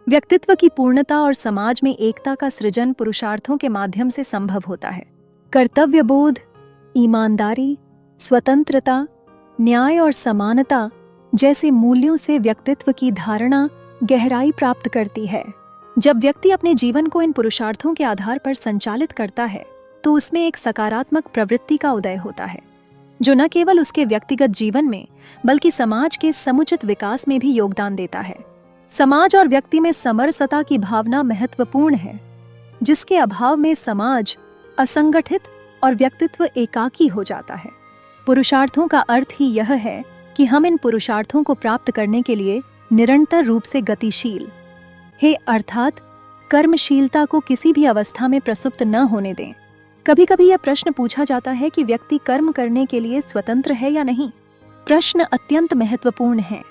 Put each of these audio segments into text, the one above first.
व्यक्तित्व की पूर्णता और समाज में एकता का सृजन पुरुषार्थों के माध्यम से संभव होता है। कर्तव्यबोध, ईमानदारी, स्वतंत्रता, न्याय और समानता जैसे मूल्यों से व्यक्तित्व की धारणा गहराई प्राप्त करती है। जब व्यक्ति अपने जीवन को इन पुरुषार्थों के आधार पर संचालित करता है तो उसमें एक सकारात्मक प्रवृत्ति का उदय होता है, जो न केवल उसके व्यक्तिगत जीवन में बल्कि समाज के समुचित विकास में भी योगदान देता है। समाज और व्यक्ति में समरसता की भावना महत्वपूर्ण है, जिसके अभाव में समाज असंगठित और व्यक्तित्व एकाकी हो जाता है। पुरुषार्थों का अर्थ ही यह है कि हम इन पुरुषार्थों को प्राप्त करने के लिए निरंतर रूप से गतिशील है, अर्थात कर्मशीलता को किसी भी अवस्था में प्रसुप्त न होने दें। कभी कभी यह प्रश्न पूछा जाता है कि व्यक्ति कर्म करने के लिए स्वतंत्र है या नहीं। प्रश्न अत्यंत महत्वपूर्ण है,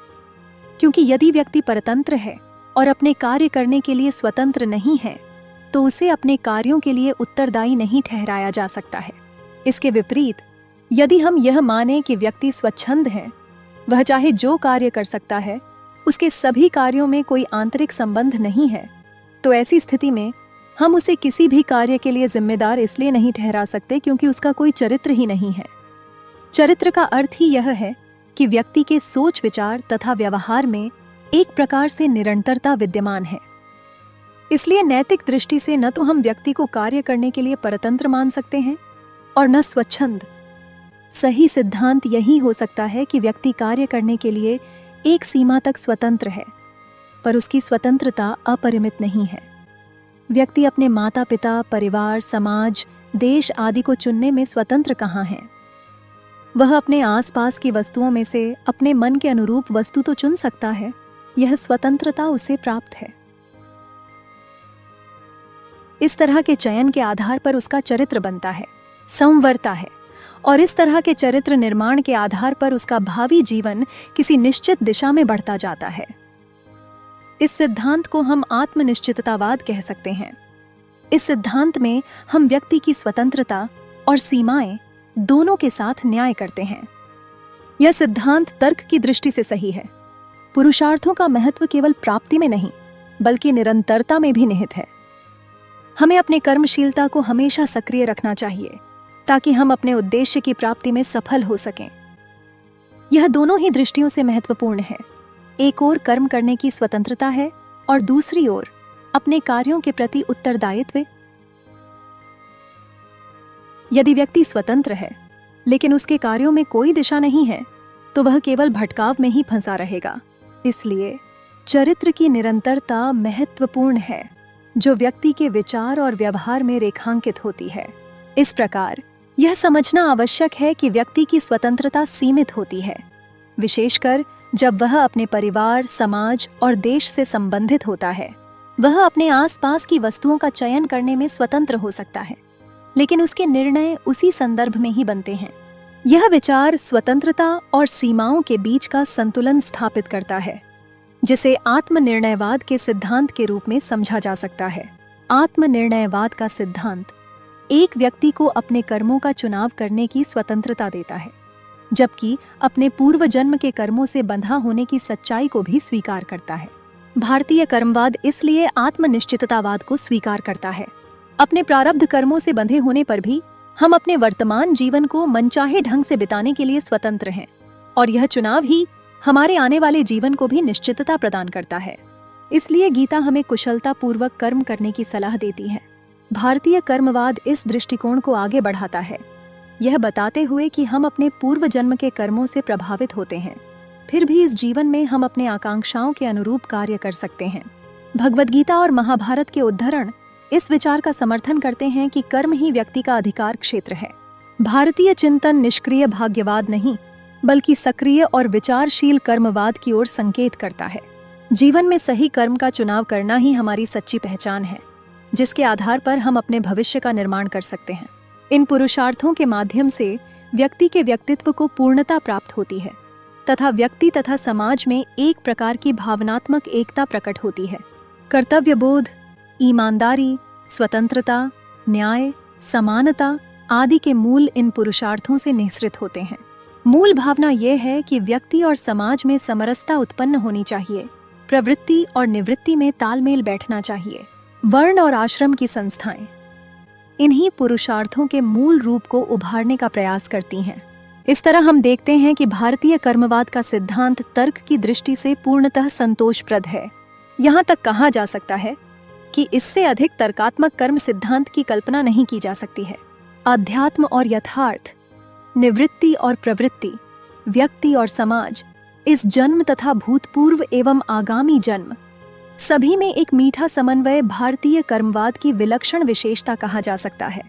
क्योंकि यदि व्यक्ति परतंत्र है और अपने कार्य करने के लिए स्वतंत्र नहीं है तो उसे अपने कार्यों के लिए उत्तरदायी नहीं ठहराया जा सकता है। इसके विपरीत यदि हम यह माने कि व्यक्ति स्वच्छंद है, वह चाहे जो कार्य कर सकता है, उसके सभी कार्यों में कोई आंतरिक संबंध नहीं है, तो ऐसी स्थिति में हम उसे किसी भी कार्य के लिए जिम्मेदार इसलिए नहीं ठहरा सकते क्योंकि उसका कोई चरित्र ही नहीं है। चरित्र का अर्थ ही यह है कि व्यक्ति के सोच विचार तथा व्यवहार में एक प्रकार से निरंतरता विद्यमान है। इसलिए नैतिक दृष्टि से न तो हम व्यक्ति को कार्य करने के लिए परतंत्र मान सकते हैं और न स्वच्छंद। सही सिद्धांत यही हो सकता है कि व्यक्ति कार्य करने के लिए एक सीमा तक स्वतंत्र है, पर उसकी स्वतंत्रता अपरिमित नहीं है। व्यक्ति अपने माता पिता, परिवार, समाज, देश आदि को चुनने में स्वतंत्र कहाँ है। वह अपने आसपास की वस्तुओं में से अपने मन के अनुरूप वस्तु तो चुन सकता है, यह स्वतंत्रता उसे प्राप्त है। इस तरह के चयन के आधार पर उसका चरित्र बनता है, संवरता है, और इस तरह के चरित्र निर्माण के आधार पर उसका भावी जीवन किसी निश्चित दिशा में बढ़ता जाता है। इस सिद्धांत को हम आत्मनिश्चिततावाद कह सकते हैं। इस सिद्धांत में हम व्यक्ति की स्वतंत्रता और सीमाएं दोनों के साथ न्याय करते हैं। यह सिद्धांत तर्क की दृष्टि से सही है। पुरुषार्थों का महत्व केवल प्राप्ति में नहीं बल्कि निरंतरता में भी निहित है। हमें अपने कर्मशीलता को हमेशा सक्रिय रखना चाहिए ताकि हम अपने उद्देश्य की प्राप्ति में सफल हो सकें। यह दोनों ही दृष्टियों से महत्वपूर्ण है। एक ओर कर्म करने की स्वतंत्रता है और दूसरी ओर अपने कार्यों के प्रति उत्तरदायित्व। यदि व्यक्ति स्वतंत्र है लेकिन उसके कार्यों में कोई दिशा नहीं है तो वह केवल भटकाव में ही फंसा रहेगा। इसलिए चरित्र की निरंतरता महत्वपूर्ण है, जो व्यक्ति के विचार और व्यवहार में रेखांकित होती है। इस प्रकार यह समझना आवश्यक है कि व्यक्ति की स्वतंत्रता सीमित होती है, विशेषकर जब वह अपने परिवार, समाज और देश से संबंधित होता है। वह अपने आसपास की वस्तुओं का चयन करने में स्वतंत्र हो सकता है, लेकिन उसके निर्णय उसी संदर्भ में ही बनते हैं। यह विचार स्वतंत्रता और सीमाओं के बीच का संतुलन स्थापित करता है, जिसे आत्मनिर्णयवाद के सिद्धांत के रूप में समझा जा सकता है। आत्मनिर्णयवाद का सिद्धांत एक व्यक्ति को अपने कर्मों का चुनाव करने की स्वतंत्रता देता है, जबकि अपने पूर्व जन्म के कर्मों से बंधा होने की सच्चाई को भी स्वीकार करता है। भारतीय कर्मवाद इसलिए आत्मनिश्चिततावाद को स्वीकार करता है। अपने प्रारब्ध कर्मों से बंधे होने पर भी हम अपने वर्तमान जीवन को मनचाहे ढंग से बिताने के लिए स्वतंत्र हैं, और यह चुनाव ही हमारे आने वाले जीवन को भी निश्चितता प्रदान करता है। इसलिए गीता हमें कुशलता पूर्वक कर्म करने की सलाह देती है। भारतीय कर्मवाद इस दृष्टिकोण को आगे बढ़ाता है, यह बताते हुए कि हम अपने पूर्व जन्म के कर्मों से प्रभावित होते हैं, फिर भी इस जीवन में हम अपने आकांक्षाओं के अनुरूप कार्य कर सकते हैं। भगवद गीता और महाभारत के उद्धरण इस विचार का समर्थन करते हैं कि कर्म ही व्यक्ति का अधिकार क्षेत्र है। भारतीय चिंतन निष्क्रिय भाग्यवाद नहीं बल्कि सक्रिय और विचारशील कर्मवाद की ओर संकेत करता है। जीवन में सही कर्म का चुनाव करना ही हमारी सच्ची पहचान है, जिसके आधार पर हम अपने भविष्य का निर्माण कर सकते हैं। इन पुरुषार्थों के माध्यम से व्यक्ति के व्यक्तित्व को पूर्णता प्राप्त होती है तथा व्यक्ति तथा समाज में एक प्रकार की भावनात्मक एकता प्रकट होती है। कर्तव्यबोध, ईमानदारी, स्वतंत्रता, न्याय, समानता आदि के मूल इन पुरुषार्थों से निःसृत होते हैं। मूल भावना यह है कि व्यक्ति और समाज में समरसता उत्पन्न होनी चाहिए प्रवृत्ति और निवृत्ति में तालमेल बैठना चाहिए। वर्ण और आश्रम की संस्थाएं इन्हीं पुरुषार्थों के मूल रूप को उभारने का प्रयास करती हैं। इस तरह हम देखते हैं कि भारतीय कर्मवाद का सिद्धांत तर्क की दृष्टि से पूर्णतः संतोषप्रद है। यहाँ तक कहा जा सकता है कि इससे अधिक तर्कात्मक कर्म सिद्धांत की कल्पना नहीं की जा सकती है। अध्यात्म और यथार्थ, निवृत्ति और प्रवृत्ति, व्यक्ति और समाज, इस जन्म तथा भूतपूर्व एवं आगामी जन्म, सभी में एक मीठा समन्वय भारतीय कर्मवाद की विलक्षण विशेषता कहा जा सकता है।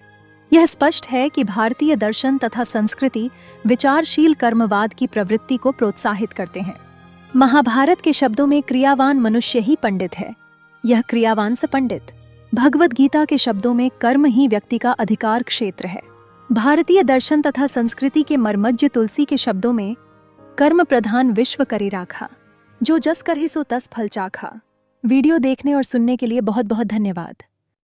यह स्पष्ट है कि भारतीय दर्शन तथा संस्कृति विचारशील कर्मवाद की प्रवृत्ति को प्रोत्साहित करते हैं। महाभारत के शब्दों में क्रियावान मनुष्य ही पंडित है, यह क्रियावान से पंडित। भगवद गीता के शब्दों में कर्म ही व्यक्ति का अधिकार क्षेत्र है। भारतीय दर्शन तथा संस्कृति के मर्मज्ञ तुलसी के शब्दों में कर्म प्रधान विश्व करी राखा, जो जस करहि सो तस फल चाखा। वीडियो देखने और सुनने के लिए बहुत बहुत धन्यवाद।